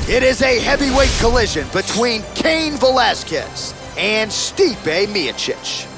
It is a heavyweight collision between Cain Velasquez and Stipe Miocic.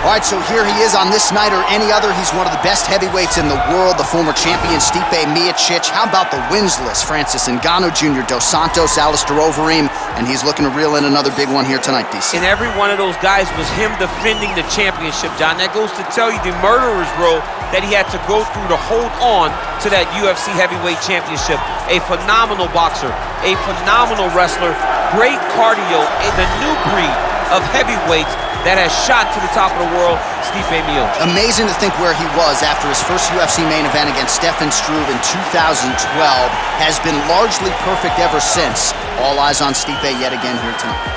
All right, so here he is on this night or any other. He's one of the best heavyweights in the world, the former champion Stipe Miocic. How about the wins list? Francis Ngannou Jr., Dos Santos, Alistair Overeem, and he's looking to reel in another big one here tonight, DC. And every one of those guys was him defending the championship, John. That goes to tell you the murderer's row that he had to go through to hold on to that UFC heavyweight championship. A phenomenal boxer, a phenomenal wrestler, great cardio, the new breed of heavyweights that has shot to the top of the world, Stipe Miocic. Amazing to think where he was after his first UFC main event against Stefan Struve in 2012. Has been largely perfect ever since. All eyes on Stipe yet again here tonight.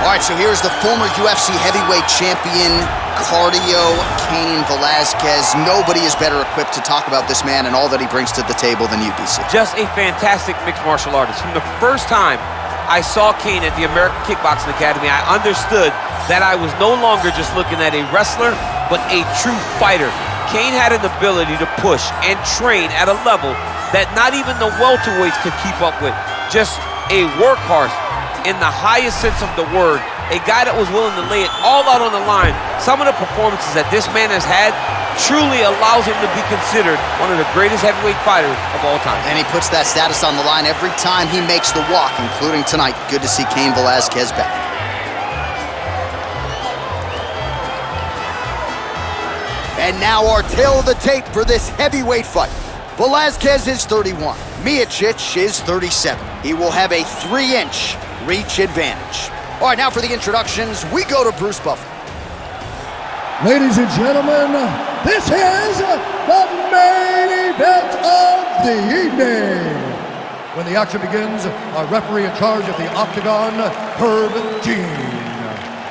All right, so here's the former UFC heavyweight champion, cardio, Cain Velasquez. Nobody is better equipped to talk about this man and all that he brings to the table than you, DC. Just a fantastic mixed martial artist. From the first time I saw Cain at the American Kickboxing Academy, I understood that I was no longer just looking at a wrestler, but a true fighter. Cain had an ability to push and train at a level that not even the welterweights could keep up with. Just a workhorse in the highest sense of the word. A guy that was willing to lay it all out on the line. Some of the performances that this man has had truly allows him to be considered one of the greatest heavyweight fighters of all time. And he puts that status on the line every time he makes the walk, including tonight. Good to see Cain Velasquez back. And now our tail of the tape for this heavyweight fight. Velasquez is 31. Miocic is 37. He will have a 3-inch reach advantage. All right, now for the introductions, we go to Bruce Buffer. Ladies and gentlemen, this is the main event of the evening. When the action begins, our referee in charge of the Octagon, Herb Dean.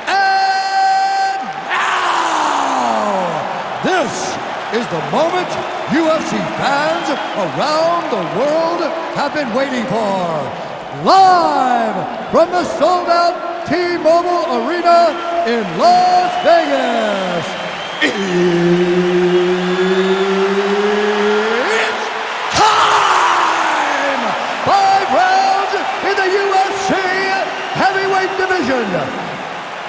And now, this is the moment UFC fans around the world have been waiting for. Live from the sold-out T-Mobile Arena in Las Vegas, it's time! 5 rounds in the UFC heavyweight division.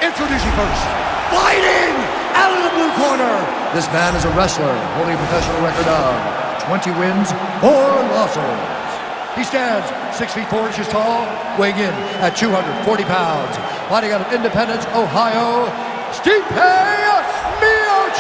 Introducing first, fighting out of the blue corner. This man is a wrestler holding a professional record of 20 wins, 4 losses. He stands 6 feet 4 inches tall, weighing in at 240 pounds. Fighting out of Independence, Ohio, Stipe Miocic.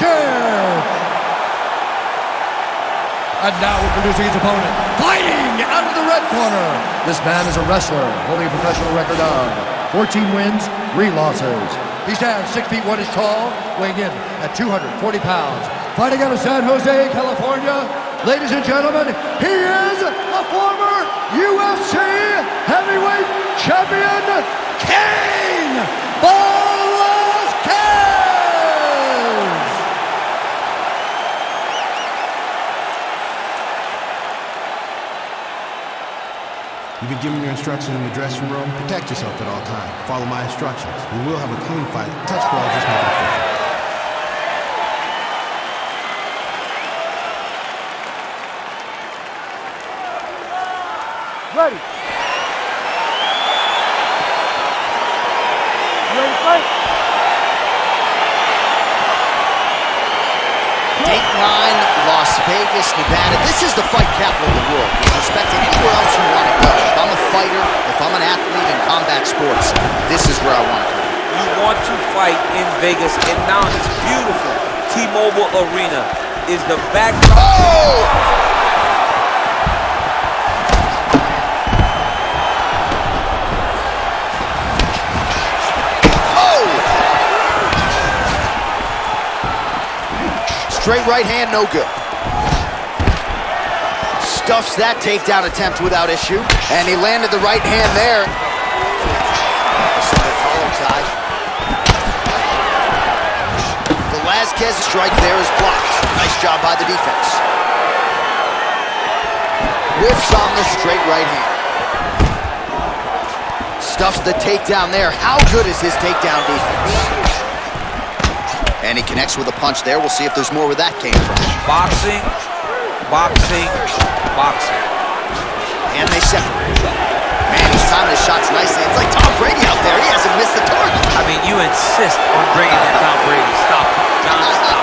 And now introducing his opponent, fighting out of the red corner. This man is a wrestler holding a professional record of 14 wins, 3 losses. He stands 6 feet 1 inches tall, weighing in at 240 pounds. Fighting out of San Jose, California, ladies and gentlemen, he is a former UFC heavyweight champion, Cain Velasquez! You've been given your instructions in the dressing room. Protect yourself at all times. Follow my instructions. We will have a clean fight. Touch gloves, just make it official. Ready. You ready to fight? Dateline, Las Vegas, Nevada. This is the fight capital of the world. With respect to anywhere else you want to go. If I'm a fighter, if I'm an athlete in combat sports, this is where I want to go. You want to fight in Vegas, and now it's beautiful. T-Mobile Arena is the backdrop. Oh! Straight right hand, no good. Stuffs that takedown attempt without issue. And he landed the right hand there. Velasquez strike there is blocked. Nice job by the defense. Whiffs on the straight right hand. Stuffs the takedown there. How good is his takedown defense? And he connects with a punch there. We'll see if there's more where that came from. Boxing, boxing, boxing. And they separate. Man, he's timing his shots nicely. It's like Tom Brady out there. He hasn't missed the target. I mean, you insist on bringing in Tom Brady. Stop it. John, stop.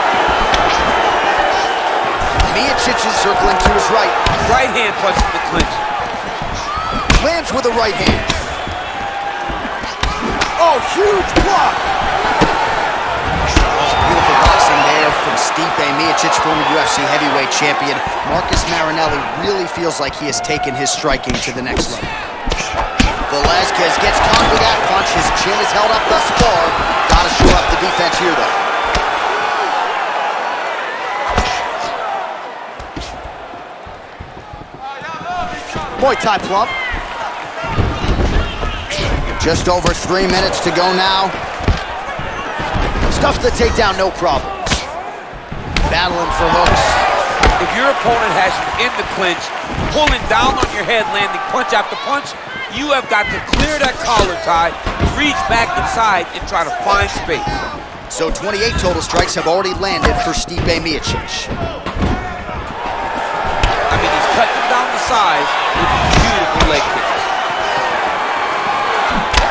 Miocic is circling to his right. Right hand punch in the clinch. Lands with a right hand. Oh, huge block. Beautiful boxing there from Stipe Miocic, former UFC heavyweight champion. Marcus Marinelli really feels like he has taken his striking to the next level. Velasquez gets caught with that punch. His chin is held up thus far. Gotta show up the defense here, though. Muay Thai plump. Just over 3 minutes to go now. Stuffs the takedown, no problem. Battling for hooks. If your opponent has you in the clinch, pulling down on your head, landing punch after punch, you have got to clear that collar tie, reach back inside, and try to find space. So 28 total strikes have already landed for Stipe Miocic. I mean, he's cutting down the sides with these beautiful leg kicks.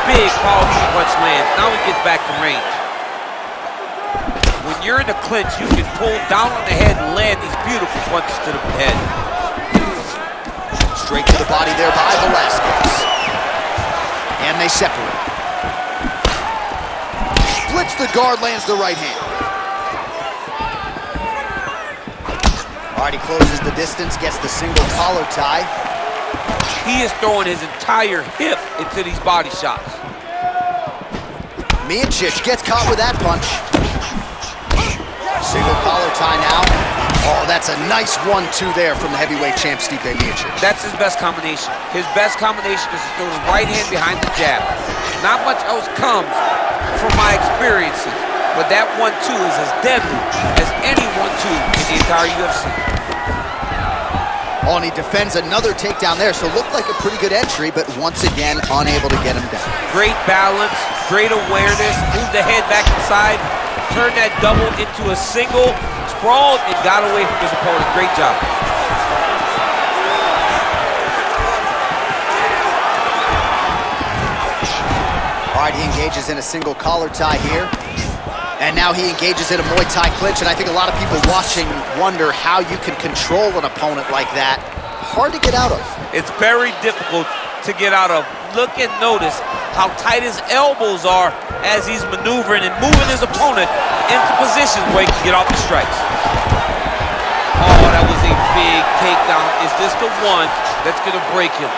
Big, powerful punch lands. Now he gets back to range. When you're in the clinch, you can pull down on the head and land these beautiful punches to the head. Straight to the body there by Velasquez. And they separate. Splits the guard, lands the right hand. All right, he closes the distance, gets the single collar tie. He is throwing his entire hip into these body shots. Miocic gets caught with that punch. Single collar tie now. Oh, that's a nice 1-2 there from the heavyweight champ, Stipe Miocic. That's his best combination. His best combination is to throw the right hand behind the jab. Not much else comes from my experiences, but that 1-2 is as deadly as any 1-2 in the entire UFC. Oh, and he defends another takedown there, so looked like a pretty good entry, but once again, unable to get him down. Great balance, great awareness, move the head back inside, turn that double into a single, sprawled, and got away from his opponent. Great job. All right, he engages in a single collar tie here. And now he engages in a Muay Thai clinch, and I think a lot of people watching wonder how you can control an opponent like that. Hard to get out of. It's very difficult to get out of. Look and notice how tight his elbows are as he's maneuvering and moving his opponent into positions where he can get off the strikes. Oh, that was a big takedown. Is this the one that's going to break him?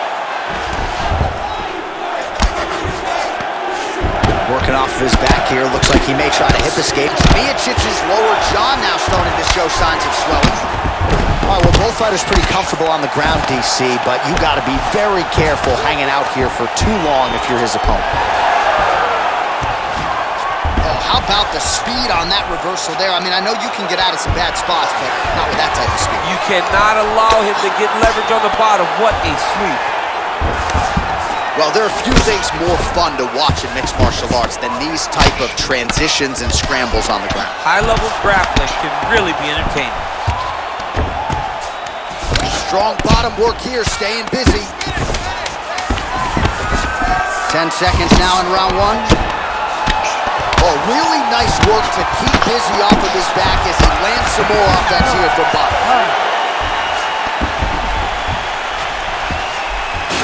Working off of his back here. Looks like he may try to hip escape. Miocic's lower jaw now starting to show signs of swelling. All right, well, both fighters pretty comfortable on the ground, DC, but you got to be very careful hanging out here for too long if you're his opponent. Oh, how about the speed on that reversal there? I mean, I know you can get out of some bad spots, but not with that type of speed. You cannot allow him to get leverage on the bottom. What a sweep. Well, there are few things more fun to watch in mixed martial arts than these type of transitions and scrambles on the ground. High-level grappling can really be entertaining. Strong bottom work here, staying busy. 10 seconds now in round one. Oh, really nice work to keep busy off of his back as he lands some more offense here from bottom.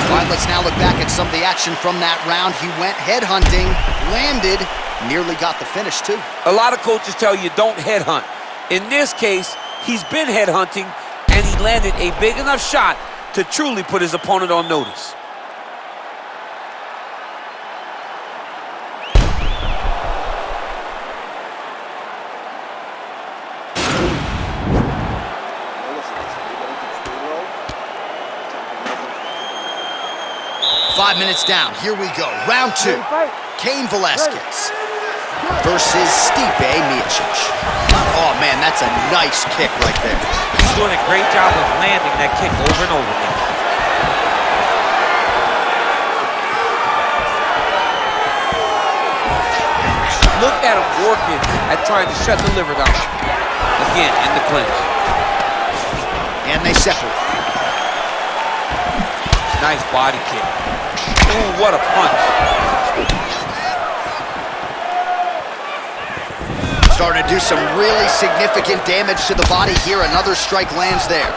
All right, let's now look back at some of the action from that round. He went headhunting, landed, nearly got the finish too. A lot of coaches tell you don't headhunt. In this case, he's been headhunting and he landed a big enough shot to truly put his opponent on notice. Five minutes down, here we go. Round two, Cain Velasquez versus Stipe Miocic. Oh, man, that's a nice kick right there. He's doing a great job of landing that kick over and over again. Look at him working at trying to shut the liver down. Again, in the clinch. And they separate. Nice body kick. Ooh, what a punch. Starting to do some really significant damage to the body here. Another strike lands there.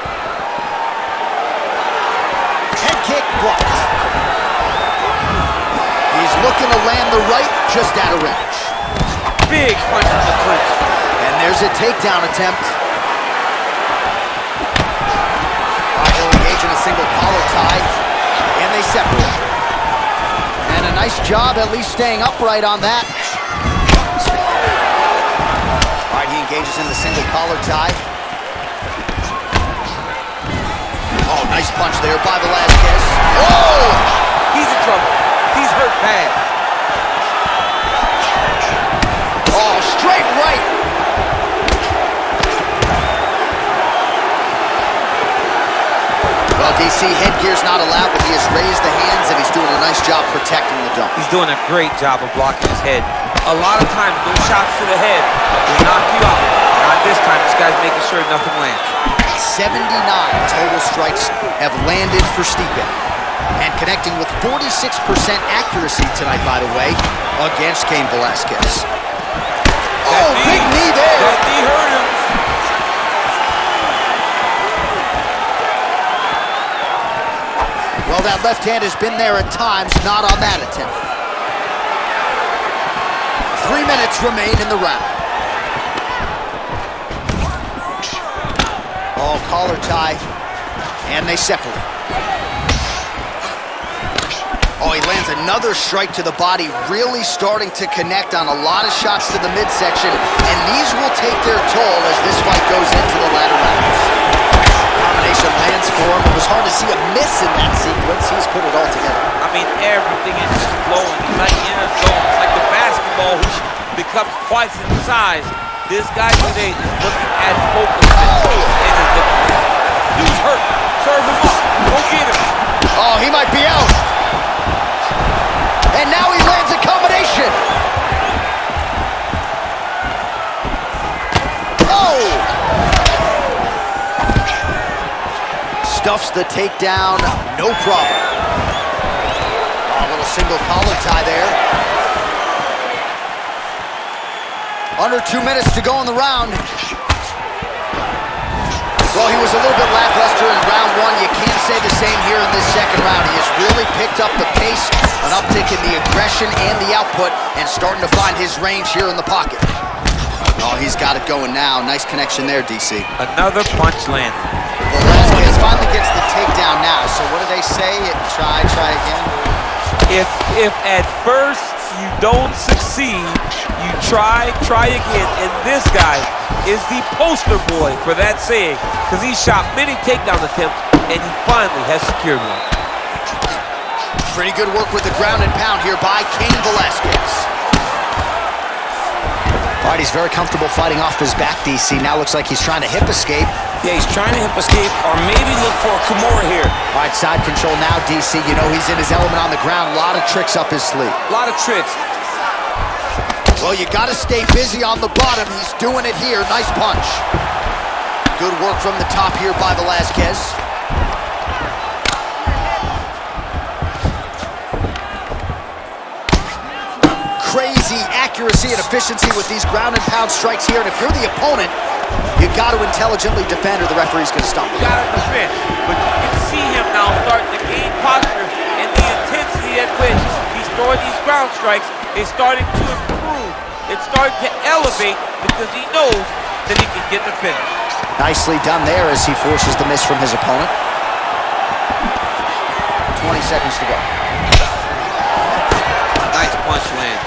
Head kick blocked. He's looking to land the right, just out of range. Big punch in the clinch. And there's a takedown attempt. He'll engage in a single collar tie, and they separate. And a nice job at least staying upright on that. All right, he engages in the single collar tie. Oh, nice punch there by Velasquez. Oh! He's in trouble. He's hurt bad. Oh, straight right. Well, DC, headgear's not allowed, but he has raised the hands, and he's doing a nice job protecting the dome. He's doing a great job of blocking his head. A lot of times, those shots to the head will knock you out. Not this time. This guy's making sure nothing lands. 79 total strikes have landed for Stipe. And connecting with 46% accuracy tonight, by the way, against Cain Velasquez. Oh, big knee there. That knee hurt him. Well, that left hand has been there at times, not on that attempt. 3 minutes remain in the round. Oh, collar tie, and they separate. Oh, he lands another strike to the body, really starting to connect on a lot of shots to the midsection, and these will take their toll as this fight goes into the latter rounds. Combination lands for him. It was hard to see a miss in that sequence. He's put it all together. I mean, everything is just flowing. He's like in a zone. It's like the basketball which becomes twice in size. This guy today is looking at focus and is looking. Dude's hurt. Serve him up. Go get him. Oh, he might be out. And now he lands a combination. Oh! Stuffs the takedown, no problem. Oh, a little single collar tie there. Under 2 minutes to go in the round. Well, he was a little bit lackluster in round one. You can't say the same here in this second round. He has really picked up the pace, an uptick in the aggression and the output, and starting to find his range here in the pocket. Oh, he's got it going now. Nice connection there, DC. Another punch landed. Velasquez finally gets the takedown now. So what do they say? Try again? If at first you don't succeed, you try again. And this guy is the poster boy for that saying, because he shot many takedown attempts and he finally has secured one. Pretty good work with the ground and pound here by Cain Velasquez. All right, he's very comfortable fighting off his back, DC. Now looks like he's trying to hip escape. Yeah, he's trying to hip escape or maybe look for a Kamaru here. All right, side control now, DC. You know he's in his element on the ground. A lot of tricks up his sleeve. A lot of tricks. Well, you got to stay busy on the bottom. He's doing it here. Nice punch. Good work from the top here by Velasquez. Crazy accuracy and efficiency with these ground and pound strikes here. And if you're the opponent, you got to intelligently defend or the referee's going to stop it. You got to defend. But you can see him now starting to gain posture and the intensity at which he's throwing these ground strikes is starting to improve. It's starting to elevate because he knows that he can get the finish. Nicely done there as he forces the miss from his opponent. 20 seconds to go. Nice punch lands.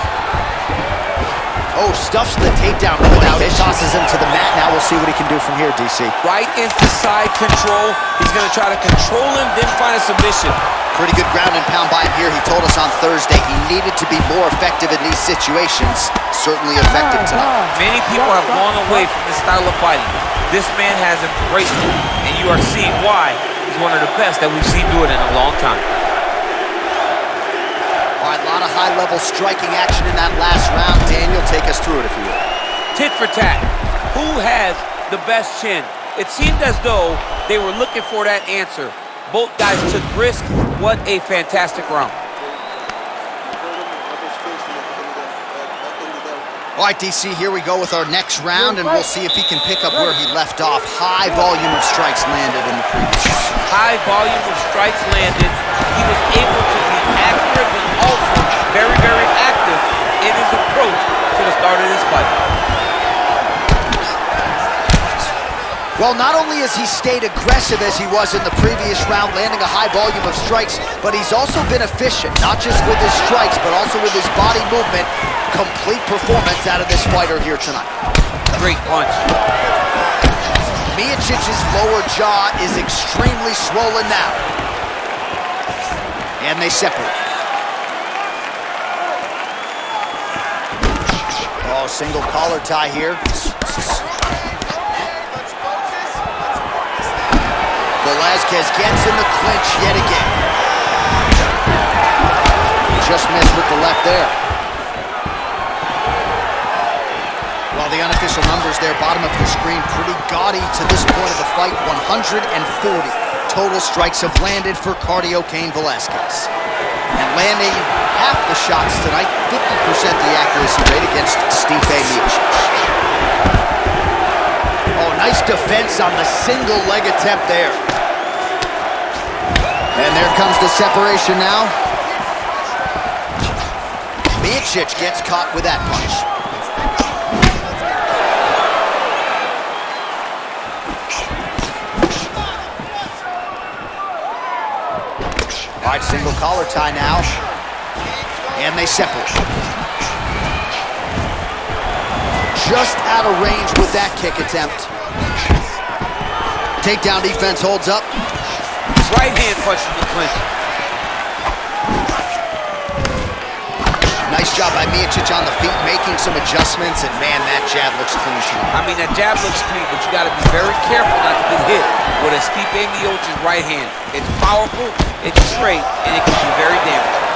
Oh, stuffs the takedown. It tosses him to the mat. Now we'll see what he can do from here, DC. Right into side control. He's going to try to control him, then find a submission. Pretty good ground and pound by him here. He told us on Thursday he needed to be more effective in these situations. Certainly effective tonight. Many people have gone away from this style of fighting. This man has embraced it, and you are seeing why he's one of the best that we've seen do it in a long time. All right, a lot of high-level striking action in that last round. Daniel, take us through it, if you will. Tit for tat. Who has the best chin? It seemed as though they were looking for that answer. Both guys took risk. What a fantastic round. All right, DC, here we go with our next round, and we'll see if he can pick up where he left off. High volume of strikes landed in the previous round. High volume of strikes landed. He was able to be accurate, but also very, very active in his approach to the start of this fight. Well, not only has he stayed aggressive as he was in the previous round, landing a high volume of strikes, but he's also been efficient, not just with his strikes, but also with his body movement. Complete performance out of this fighter here tonight. Great punch. Miocic's lower jaw is extremely swollen now. And they separate. Oh, single collar tie here. Velasquez gets in the clinch yet again. Just missed with the left there. Well, the unofficial numbers there, bottom of your screen, pretty gaudy to this point of the fight. 140 total strikes have landed for Cardio Cain Velasquez. And landing half the shots tonight, 50% the accuracy rate against Stipe Miocic. Oh, nice defense on the single leg attempt there. And there comes the separation now. Miocic gets caught with that punch. All right, single collar tie now. And they separate. Just out of range with that kick attempt. Takedown defense holds up. Right hand punch in the clinch. Nice job by Miocic on the feet, making some adjustments, and man, that jab looks clean tonight. I mean, that jab looks clean, but you got to be very careful not to get hit with a Stipe Miocic right hand. It's powerful, it's straight, and it can be very damaging.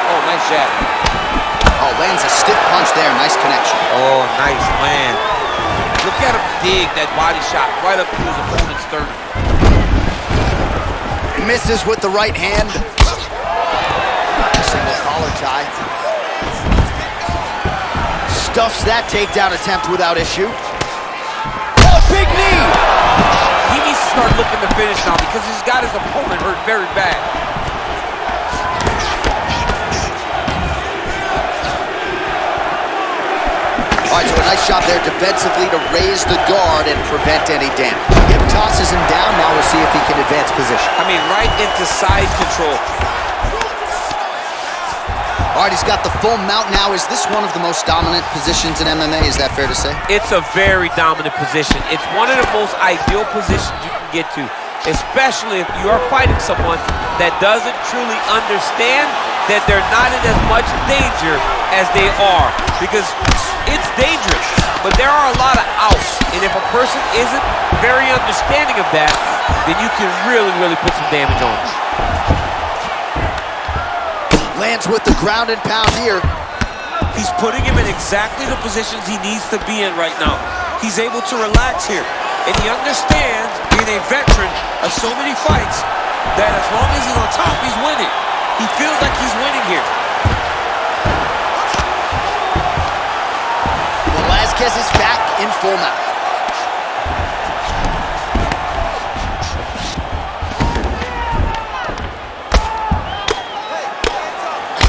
Oh, nice jab. Oh, lands a stiff punch there. Nice connection. Oh, nice land. Look at him dig that body shot right up to his opponent's sternum. Misses with the right hand. Single collar tie. Stuffs that takedown attempt without issue. Oh, big knee! He needs to start looking to finish now because he's got his opponent hurt very bad. All right, so a nice shot there defensively to raise the guard and prevent any damage. Hip tosses him down. Now we'll see if he can advance position. I mean, right into side control. All right, he's got the full mount now. Is this one of the most dominant positions in MMA? Is that fair to say? It's a very dominant position. It's one of the most ideal positions you can get to, especially if you are fighting someone that doesn't truly understand that they're not in as much danger as they are. Because it's dangerous, but there are a lot of outs. And if a person isn't very understanding of that, then you can really, really put some damage on them. Lands with the ground and pound here. He's putting him in exactly the positions he needs to be in right now. He's able to relax here. And he understands, being a veteran of so many fights, that as long as he's on top, he's winning. He feels like he's winning here. Velasquez is back in full mount.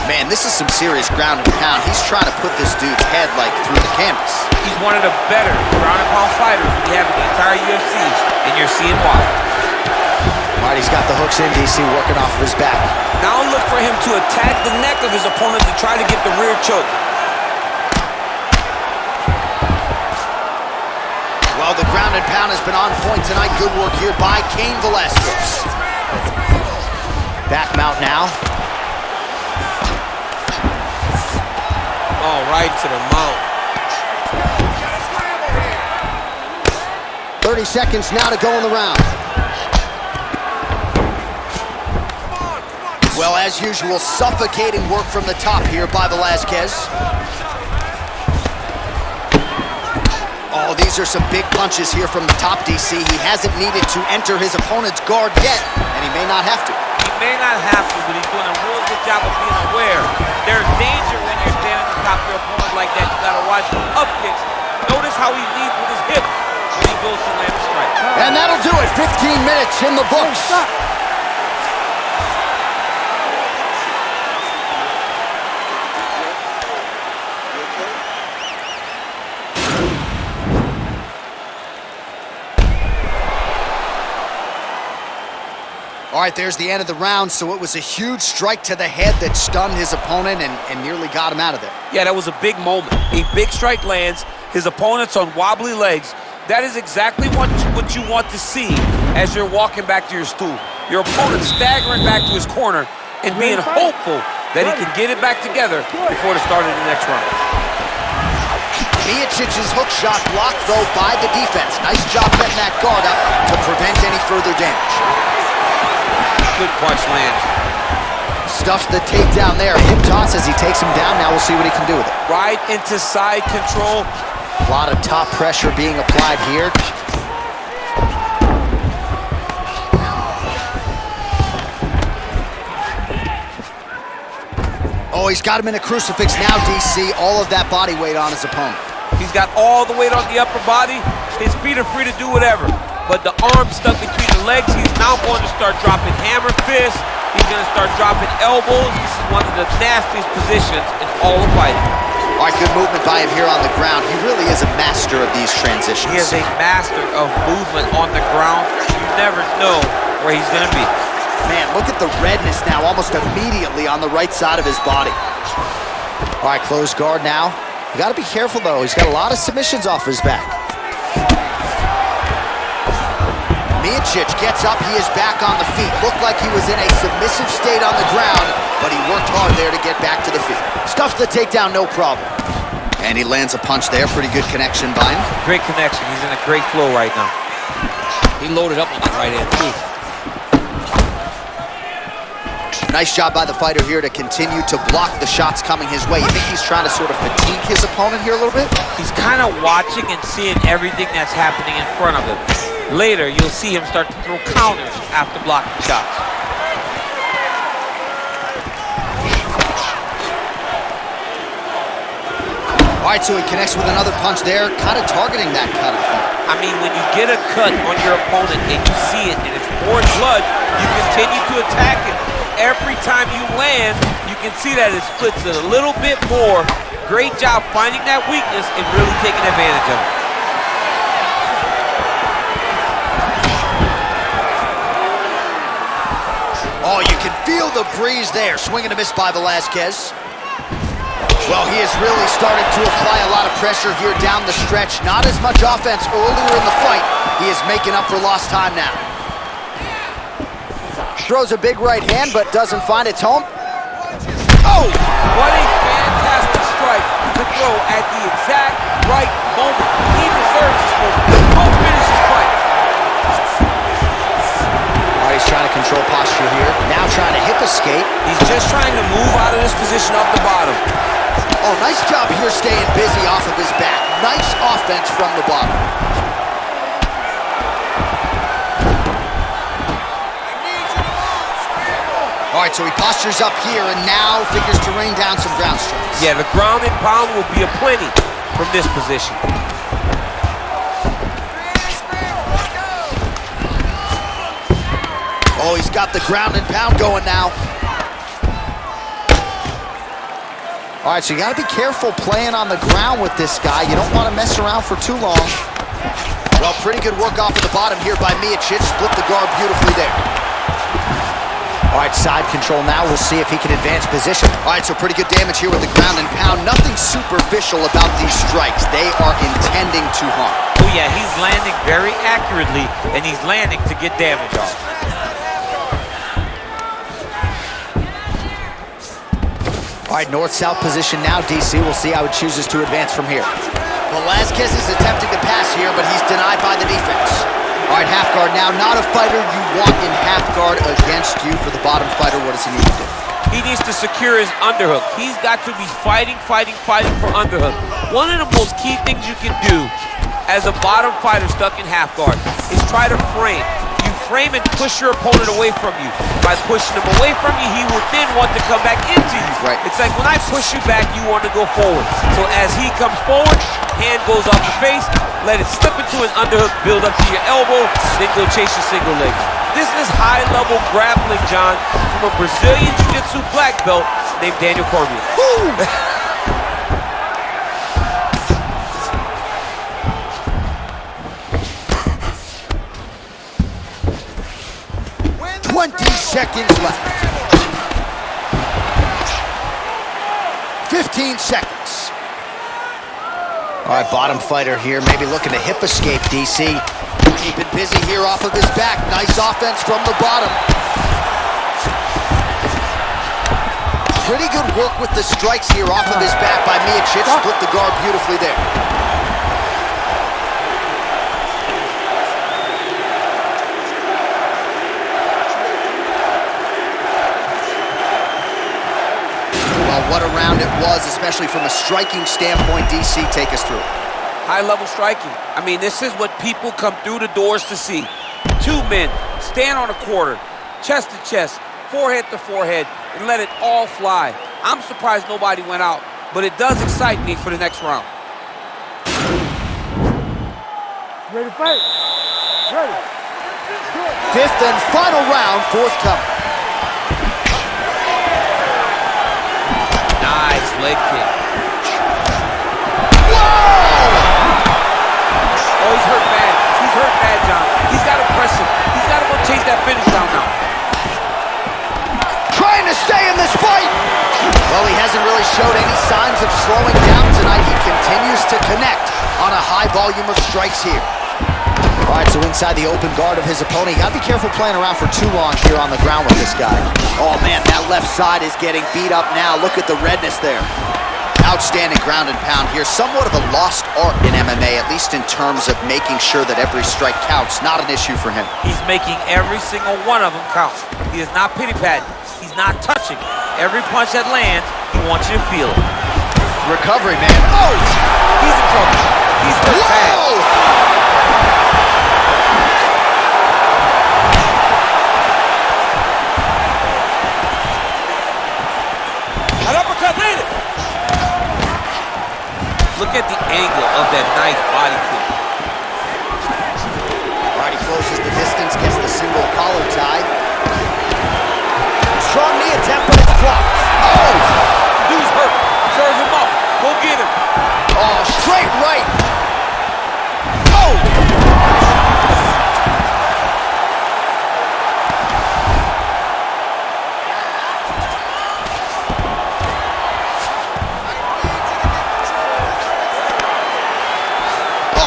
Man, this is some serious ground and pound. He's trying to put this dude's head like through the canvas. He's one of the better ground and pound fighters we have in the entire UFC, and you're seeing why. All right, he's got the hooks in, DC, working off of his back. Now look for him to attack the neck of his opponent to try to get the rear choke. Well, the ground and pound has been on point tonight. Good work here by Cain Velasquez. Back mount now. Oh, right to the mount. 30 seconds now to go in the round. Well, as usual, suffocating work from the top here by Velasquez. Oh, these are some big punches here from the top, DC. He hasn't needed to enter his opponent's guard yet, and he may not have to. He may not have to, but he's doing a real good job of being aware. There's danger when you're standing on top of your opponent like that. You gotta watch up kicks. Notice how he leads with his hips when he goes to land a strike. And that'll do it. 15 minutes in the books. All right, there's the end of the round, so it was a huge strike to the head that stunned his opponent and nearly got him out of there. Yeah, that was a big moment. A big strike lands, his opponent's on wobbly legs. That is exactly what you want to see as you're walking back to your stool. Your opponent staggering back to his corner and being hopeful that he can get it back together before the start of the next round. Miocic's hook shot blocked, though, by the defense. Nice job getting that guard up to prevent any further damage. Good punch lands. Stuffs the takedown there. Hip toss as he takes him down. Now we'll see what he can do with it. Right into side control. A lot of top pressure being applied here. Oh, he's got him in a crucifix now, DC. All of that body weight on his opponent. He's got all the weight on the upper body. His feet are free to do whatever. But the arm stuck between the legs, he's now going to start dropping hammer fists. He's going to start dropping elbows. This is one of the nastiest positions in all of fighting. All right, good movement by him here on the ground. He really is a master of these transitions. He is a master of movement on the ground. You never know where he's going to be. Man, look at the redness now, almost immediately on the right side of his body. All right, closed guard now. You got to be careful, though. He's got a lot of submissions off his back. Miocic gets up, he is back on the feet. Looked like he was in a submissive state on the ground, but he worked hard there to get back to the feet. Stuffs the takedown, no problem. And he lands a punch there, pretty good connection by him. Great connection, he's in a great flow right now. He loaded up on the right hand too. Nice job by the fighter here to continue to block the shots coming his way. You think he's trying to sort of fatigue his opponent here a little bit? He's kind of watching and seeing everything that's happening in front of him. Later, you'll see him start to throw counters after blocking shots. All right, so he connects with another punch there, kind of targeting that cut. I mean, when you get a cut on your opponent and you see it and it's pouring blood, you continue to attack it. Every time you land, you can see that it splits it a little bit more. Great job finding that weakness and really taking advantage of it. Oh, you can feel the breeze there. Swing and a miss by Velasquez. Well, he is really starting to apply a lot of pressure here down the stretch. Not as much offense earlier in the fight. He is making up for lost time now. Throws a big right hand, but doesn't find its home. Oh! What a fantastic strike to throw at the exact right moment. He deserves this moment. Don't finish his fight. He's trying to control posture here. Now trying to hip escape. He's just trying to move out of this position off the bottom. Oh, nice job here staying busy off of his back. Nice offense from the bottom. All right, so he postures up here and now figures to rain down some ground strikes. Yeah, the ground and pound will be aplenty from this position. Oh, he's got the ground and pound going now. All right, so you got to be careful playing on the ground with this guy. You don't want to mess around for too long. Well, pretty good work off of the bottom here by Miocic. Split the guard beautifully there. All right, side control now. We'll see if he can advance position. All right, so pretty good damage here with the ground and pound. Nothing superficial about these strikes. They are intending to harm. Oh, yeah, he's landing very accurately, and he's landing to get damage off. All right, north-south position now, DC. We'll see how he chooses to advance from here. Velasquez is attempting to pass here, but he's denied by the defense. All right, half guard now. Not a fighter you want in half guard against you. For the bottom fighter, what does he need to do? He needs to secure his underhook. He's got to be fighting for underhook. One of the most key things you can do as a bottom fighter stuck in half guard is try to frame. You frame and push your opponent away from you. By pushing him away from you, he will then want to come back into you. Right. It's like when I push you back, you want to go forward. So as he comes forward, hand goes off the face, let it slip into an underhook, build up to your elbow, then go chase your single leg. This is high-level grappling, John, from a Brazilian Jiu-Jitsu black belt named Daniel Cormier. 20 seconds left. 15 seconds. All right, bottom fighter here, maybe looking to hip escape, DC. Keeping busy here off of his back. Nice offense from the bottom. Pretty good work with the strikes here off of his back by Miocic. Split the guard beautifully there. Well, what a round it was, especially from a striking standpoint. DC, take us through. High-level striking. I mean, this is what people come through the doors to see. Two men stand on a quarter, chest to chest, forehead to forehead, and let it all fly. I'm surprised nobody went out, but it does excite me for the next round. Ready to fight? Ready. Fifth and final round, forthcoming. Nice leg kick. Oh, he's hurt bad. He's hurt bad, John. He's got to press him. He's got to go chase that finish down now. Trying to stay in this fight. Well, he hasn't really showed any signs of slowing down tonight. He continues to connect on a high volume of strikes here. All right, so inside the open guard of his opponent, you gotta be careful playing around for too long here on the ground with this guy. Oh man, that left side is getting beat up now. Look at the redness there. Outstanding ground and pound here. Somewhat of a lost art in MMA, at least in terms of making sure that every strike counts. Not an issue for him. He's making every single one of them count. He is not pity-patting. He's not touching. Every punch that lands, he wants you to feel it. Recovery, man. Oh! He's in trouble. He's hurt bad. An uppercut landed. Look at the angle of that nice body kick. All right, he closes the distance, gets the single collar tie. Strong knee attempt, but it's blocked. Oh! Dude's hurt. Serve him up. Go get him. Oh, straight right. Oh!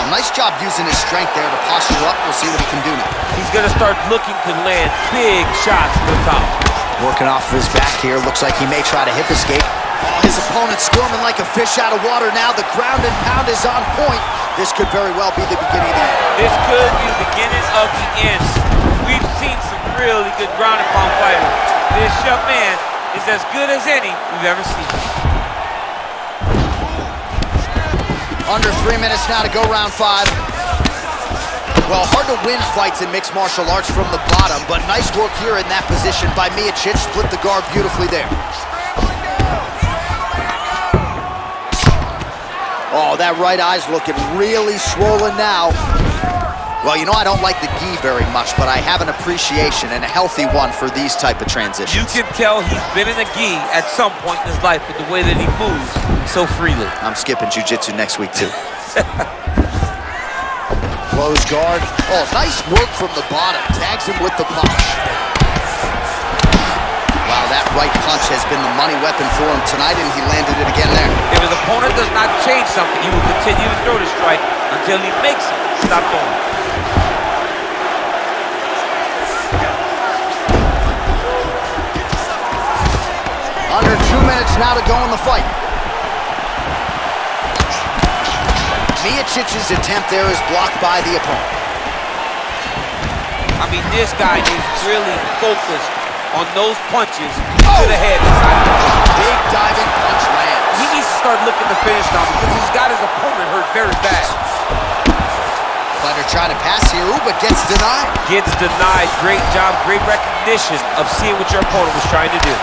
Nice job using his strength there to posture up. We'll see what he can do now. He's going to start looking to land big shots to the top. Working off of his back here. Looks like he may try to hip escape. Oh, his opponent squirming like a fish out of water now. The ground and pound is on point. This could very well be the beginning of the end. This could be the beginning of the end. We've seen some really good ground and pound fighters. This young man is as good as any we've ever seen. Under 3 minutes now to go round 5. Well, hard to win fights in mixed martial arts from the bottom, but nice work here in that position by Miocic. Split the guard beautifully there. Oh, that right eye's looking really swollen now. Well, you know, I don't like the gi very much, but I have an appreciation and a healthy one for these type of transitions. You can tell he's been in a gi at some point in his life with the way that he moves so freely. I'm skipping jiu-jitsu next week, too. Close guard. Oh, nice work from the bottom. Tags him with the punch. Wow, that right punch has been the money weapon for him tonight, and he landed it again there. If his opponent does not change something, he will continue to throw the strike until he makes it stop throwing. Under 2 minutes now to go in the fight. Miocic's attempt there is blocked by the opponent. I mean, this guy is really focused on those punches to the head. Big diving punch lands. He needs to start looking to finish now because he's got his opponent hurt very bad. Fighter trying to pass here, ooh, but gets denied. Gets denied. Great job, great recognition of seeing what your opponent was trying to do.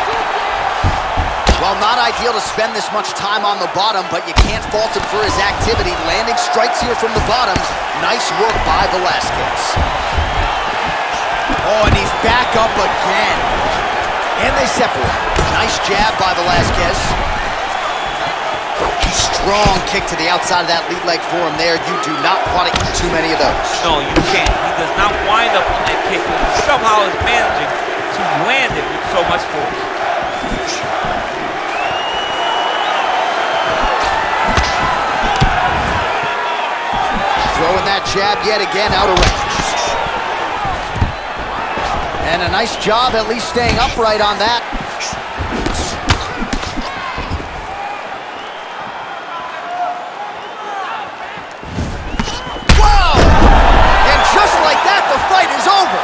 Well, not ideal to spend this much time on the bottom, but you can't fault him for his activity. Landing strikes here from the bottom. Nice work by Velasquez. Oh, and he's back up again. And they separate. Nice jab by Velasquez. Strong kick to the outside of that lead leg for him there. You do not want to eat too many of those. No, you can't. He does not wind up on that kick. He somehow is managing to land it with so much force. Throwing that jab yet again out of range. And a nice job at least staying upright on that. Whoa! And just like that, the fight is over.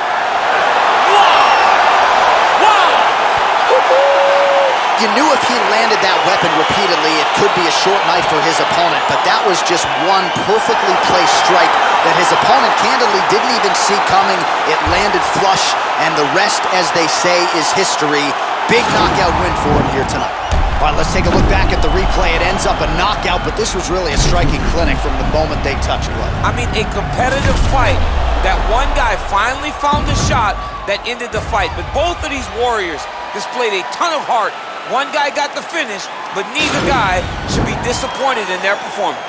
You knew if he landed that weapon repeatedly, it could be a short night for his opponent, but that was just one perfectly placed strike that his opponent candidly didn't even see coming. It landed flush, and the rest, as they say, is history. Big knockout win for him here tonight. All right, let's take a look back at the replay. It ends up a knockout, but this was really a striking clinic from the moment they touched blood. I mean, a competitive fight that one guy finally found the shot that ended the fight, but both of these warriors displayed a ton of heart. One guy got the finish, but neither guy should be disappointed in their performance.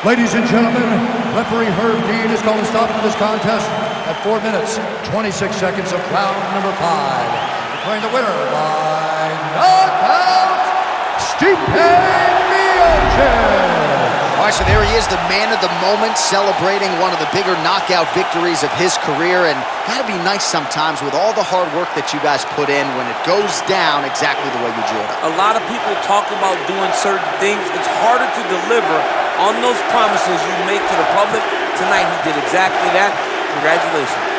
Ladies and gentlemen, referee Herb Dean is calling a stop to this contest at 4 minutes, 26 seconds of round number 5. Declaring the winner by knockout, Stipe Miocic. All right, so there he is, the man of the moment, celebrating one of the bigger knockout victories of his career. And gotta be nice sometimes with all the hard work that you guys put in when it goes down exactly the way you drew it up. A lot of people talk about doing certain things. It's harder to deliver on those promises you make to the public. Tonight he did exactly that. Congratulations.